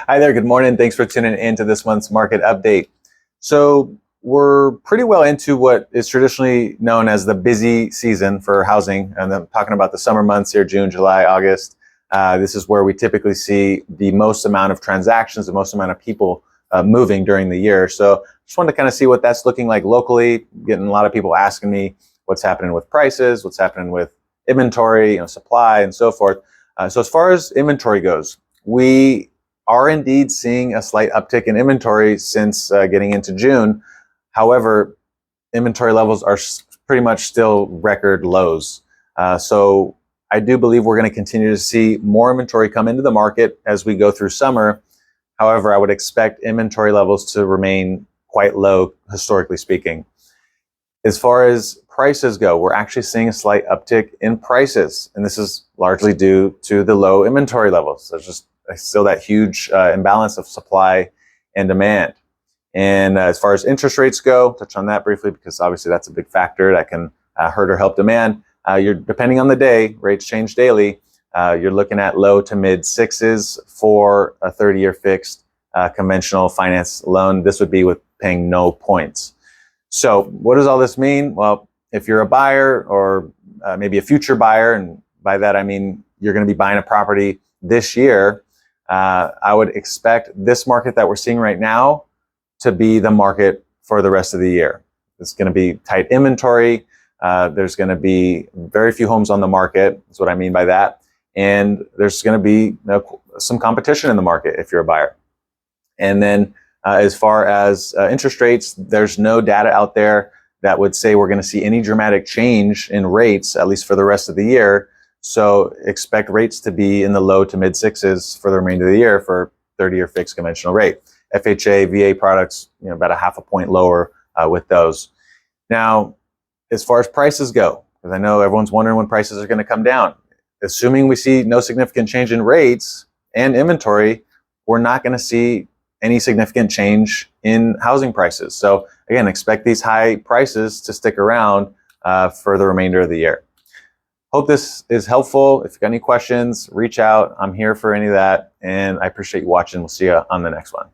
Hi there, good morning. Thanks for tuning in to this month's market update. So, we're pretty well into what is traditionally known as the busy season for housing, and I'm talking about the summer months here, June, July, August. This is where we typically see the most amount of transactions, the most amount of people moving during the year. So, just wanted to kind of see what that's looking like locally. Getting a lot of people asking me what's happening with prices, what's happening with inventory, supply, and so forth. So, as far as inventory goes, we are indeed seeing a slight uptick in inventory since getting into June. However, inventory levels are pretty much still record lows. So I do believe we're going to continue to see more inventory come into the market as we go through summer. However, I would expect inventory levels to remain quite low, historically speaking. As far as prices go, we're actually seeing a slight uptick in prices, and this is largely due to the low inventory levels. There's just still that huge imbalance of supply and demand. And as far as interest rates go, touch on that briefly because obviously that's a big factor that can hurt or help demand. You're depending on the day, rates change daily. You're looking at low to mid sixes for a 30-year fixed conventional finance loan. This would be with paying no points. So what does all this mean? Well, if you're a buyer or maybe a future buyer, and by that I mean you're going to be buying a property this year, I would expect this market that we're seeing right now to be the market for the rest of the year. It's going to be tight inventory. There's going to be very few homes on the market. That's what I mean by that. And there's going to be some competition in the market if you're a buyer. And then as far as interest rates, there's no data out there that would say we're going to see any dramatic change in rates, at least for the rest of the year. So expect rates to be in the low to mid sixes for the remainder of the year for 30-year fixed conventional rate. FHA, VA products, about a half a point lower with those. Now, as far as prices go, because I know everyone's wondering when prices are going to come down. Assuming we see no significant change in rates and inventory, we're not going to see any significant change in housing prices. So again, expect these high prices to stick around for the remainder of the year. Hope this is helpful. If you've got any questions, reach out. I'm here for any of that, and I appreciate you watching. We'll see you on the next one.